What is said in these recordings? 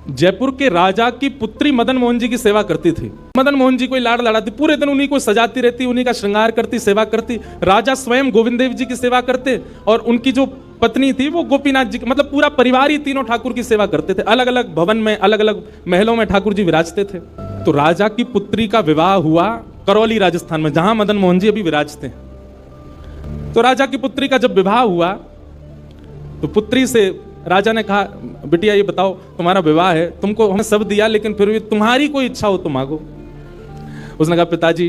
जयपुर के राजा की पुत्री मदन मोहन जी की सेवा करती थी। मदन मोहन जी को लाड़ लड़ाती, पूरे दिन उन्हीं को सजाती रहती, उन्हीं का श्रृंगार करती, सेवा करती। राजा स्वयं गोविंद देव जी की सेवा करते और उनकी जो पत्नी थी वो गोपीनाथ जी की, मतलब पूरा परिवार ही तीनों ठाकुर की सेवा करते थे। अलग अलग भवन में, अलग अलग महलों में ठाकुर जी विराजते थे। तो राजा की पुत्री का विवाह हुआ करौली राजस्थान में, जहां मदन मोहन जी अभी विराजते हैं। तो राजा की पुत्री का जब विवाह हुआ तो पुत्री से राजा ने कहा, बिटिया ये बताओ, तुम्हारा विवाह है, तुमको हमने सब दिया, लेकिन फिर भी तुम्हारी कोई इच्छा हो तो मांगो। उसने कहा, पिताजी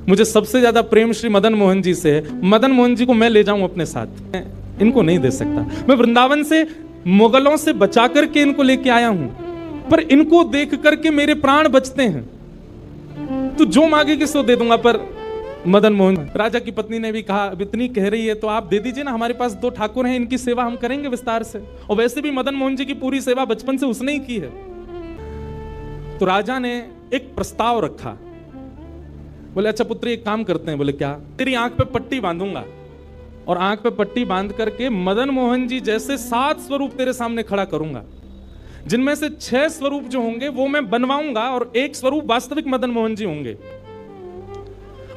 मुझे सबसे ज्यादा प्रेम श्री मदन मोहन जी से है, मदन मोहन जी को मैं ले जाऊं अपने साथ, इनको नहीं दे सकता। मैं वृंदावन से मुगलों से बचा करके इनको लेके आया हूं, पर इनको देख करके मेरे प्राण बचते हैं, तो जो मांगेगी सो दे दूंगा। पर मदन मोहन, राजा की पत्नी ने भी कहा, अब इतनी कह रही है तो आप दे दीजिए ना, हमारे पास 2 ठाकुर हैं, इनकी सेवा हम करेंगे विस्तार से, और वैसे भी मदन मोहन जी की पूरी सेवा बचपन से उसने ही की है। तो राजा ने एक प्रस्ताव रखा, बोले अच्छा पुत्री एक काम करते हैं। बोले क्या? तेरी आंख पे पट्टी बांधूंगा और आंख पे पट्टी बांध करके मदन मोहन जी जैसे 7 स्वरूप तेरे सामने खड़ा करूंगा, जिनमें से 6 स्वरूप जो होंगे वो मैं बनवाऊंगा और 1 स्वरूप वास्तविक मदन मोहन जी होंगे।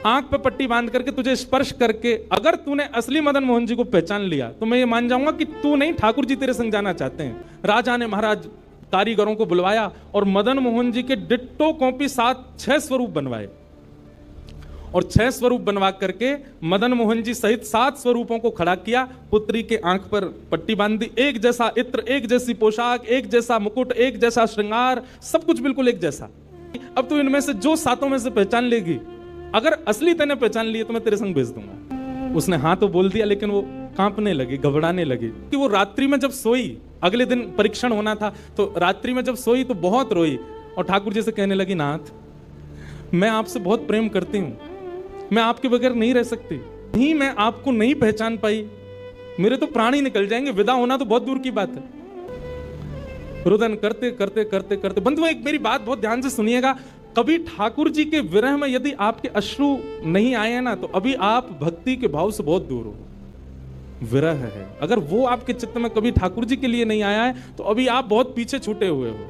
आंख पे पट्टी बांध करके तुझे स्पर्श करके अगर तूने असली मदन मोहन जी को पहचान लिया तो मैं ये मान जाऊंगा कि तू नहीं, ठाकुर जी तेरे संग जाना चाहते हैं। राजा ने महाराज कारीगरों को बुलवाया और मदन मोहन जी के डिट्टो कॉपी 6 स्वरूप बनवाए, और 6 स्वरूप बनवा करके मदन मोहन जी सहित 7 स्वरूपों को खड़ा किया। पुत्री के आंख पर पट्टी बांध दी, एक जैसा इत्र, एक जैसी पोशाक, एक जैसा मुकुट, एक जैसा श्रृंगार, सब कुछ बिल्कुल एक जैसा। अब तू इनमें से जो 7 में से पहचान लेगी, अगर असली तूने पहचान लिए तो मैं तेरे संग भेज दूंगा। उसने हाँ तो बोल दिया, लेकिन वो कांपने लगी, घबराने लगी कि वो रात्रि में जब सोई, अगले दिन परीक्षण होना था, तो रात्रि में जब सोई तो बहुत रोई और ठाकुर जी से कहने लगी, नाथ मैं आपसे बहुत प्रेम करती हूं, मैं आपके बगैर नहीं रह सकती, नहीं मैं आपको नहीं पहचान पाई, मेरे तो प्राण ही निकल जाएंगे, विदा होना तो बहुत दूर की बात है। रुदन करते करते करते करते, बंधुओं एक मेरी बात बहुत ध्यान से सुनिएगा, कभी ठाकुर जी के विरह में यदि आपके अश्रु नहीं आए हैं ना, तो अभी आप भक्ति के भाव से बहुत दूर हो। विरह है, अगर वो आपके चित्त में कभी ठाकुर जी के लिए नहीं आया है तो अभी आप बहुत पीछे छूटे हुए हो।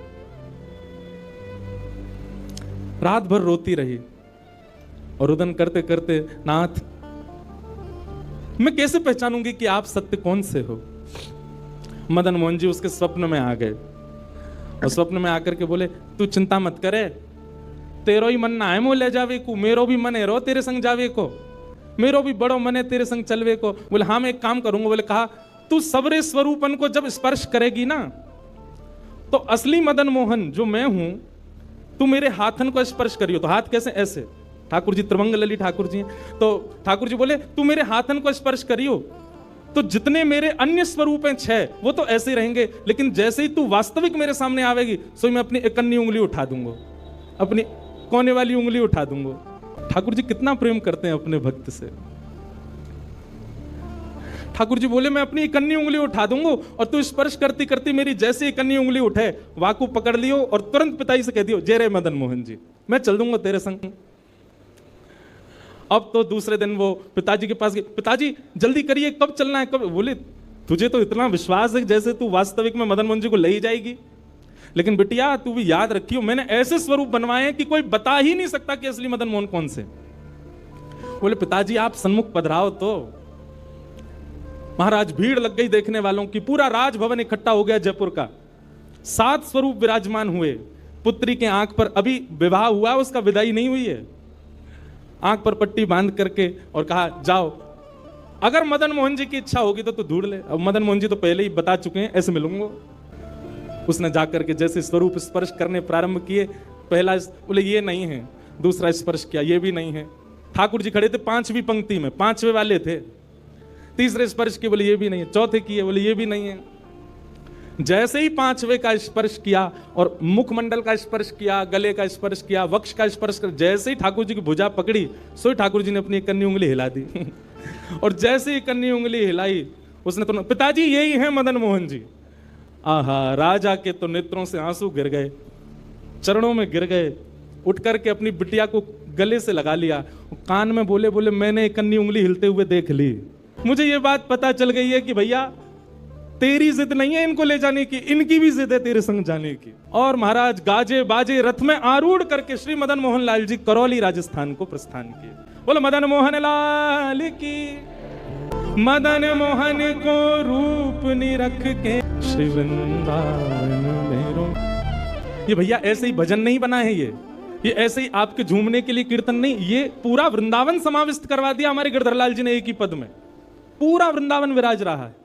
रात भर रोती रही और रुदन करते करते, नाथ मैं कैसे पहचानूंगी कि आप सत्य कौन से हो। मदन मोहन जी उसके स्वप्न में आ गए और स्वप्न में आकर के बोले, तू चिंता मत करे, तेरो ही मन ना है मोह ले जावे को, मेरो भी मन है रो तेरे संग जावे को, मेरो भी बड़ो मन है तेरे संग चलवे को। बोले हाँ मैं एक काम करूंगा। बोले कहा, तू सबरे स्वरूपन को जब स्पर्श करेगी ना, तो असली मदन मोहन जो मैं हूं, तू मेरे हाथन को स्पर्श करियो। तो हाथ कैसे? ऐसे। ठाकुर जी त्रिभंग लली ठाकुर जी हैं, तो ठाकुर जी बोले तू मेरे हाथन को स्पर्श करियो, तो जितने मेरे अन्य स्वरूप हैं 6 वो तो ऐसे ही रहेंगे, लेकिन जैसे ही तू वास्तविक मेरे सामने आवेगी, सो मैं अपनी इकन्नी उंगली उठा दूंगा, अपनी कोने वाली उंगली उठा दूंगा। ठाकुर जी कितना प्रेम करते हैं अपने भक्त से। ठाकुर जी बोले, मैं अपनी इकन्नी उंगली उठा दूंगा और तू स्पर्श करती करती मेरी जैसे इकन्नी उंगली उठे, वाकू पकड़ लियो और तुरंत पिताजी से कह दियो, जय रे मदन मोहन जी, मैं चल दूंगा तेरे संग। अब तो दूसरे दिन वो पिताजी के पास गए, पिताजी जल्दी करिए, कब चलना है, कब? बोले तुझे तो इतना विश्वास है जैसे तू वास्तविक में मदन मोहन जी को ले ही जाएगी, लेकिन बिटिया तू भी याद रखियो, मैंने ऐसे स्वरूप बनवाए हैं कि कोई बता ही नहीं सकता कि असली मदन मोहन कौन से। बोले पिताजी आप सन्मुख पधराओ। तो महाराज भीड़ लग गई देखने वालों की, पूरा राजभवन इकट्ठा हो गया जयपुर का। 7 स्वरूप विराजमान हुए। पुत्री के आंख पर, अभी विवाह हुआ, उसका विदाई नहीं हुई है, आंख पर पट्टी बांध करके और कहा, जाओ अगर मदन मोहन जी की इच्छा होगी तो तू ढूंढ ले। अब मदन मोहन जी तो पहले ही बता चुके हैं, ऐसे मिलूंगा। उसने जाकर के जैसे स्वरूप स्पर्श करने प्रारंभ किए, पहला बोले ये नहीं है, दूसरा स्पर्श किया, ये भी नहीं है। ठाकुर जी खड़े थे 5वीं पंक्ति में, 5वें वाले थे। तीसरे स्पर्श किए, बोले ये भी नहीं है। चौथे किए, बोले ये भी नहीं है। जैसे ही 5वें का स्पर्श किया और मुखमंडल का स्पर्श किया, गले का स्पर्श किया, वक्ष का स्पर्श कर, जैसे ही ठाकुर जी की भुजा पकड़ी, सो ठाकुर जी ने अपनी कन्नी उंगली हिला दी और जैसे ही कन्नी उंगली हिलाई, उसने तो, पिताजी यही है मदन मोहन जी। आहा, राजा के तो नेत्रों से आंसू गिर गए, चरणों में गिर गए, उठ करके अपनी बिटिया को गले से लगा लिया, कान में बोले, बोले मैंने कन्नी उंगली हिलते हुए देख ली, मुझे ये बात पता चल गई है कि भैया तेरी जिद नहीं है इनको ले जाने की, इनकी भी जिद है तेरे संग जाने की। और महाराज गाजे बाजे रथ में आरूढ़ करके श्री मदन मोहन लाल जी करौली राजस्थान को प्रस्थान किए। बोलो मदन मोहन लाल की। मदन मोहन को रूप निरख के श्री वृंदावन मेरो। ये भैया ऐसे ही भजन नहीं बना है, ये ऐसे ही आपके झूमने के लिए कीर्तन नहीं, ये पूरा वृंदावन समाविष्ट करवा दिया हमारे गिरधरलाल जी ने एक ही पद में। पूरा वृंदावन विराज रहा है।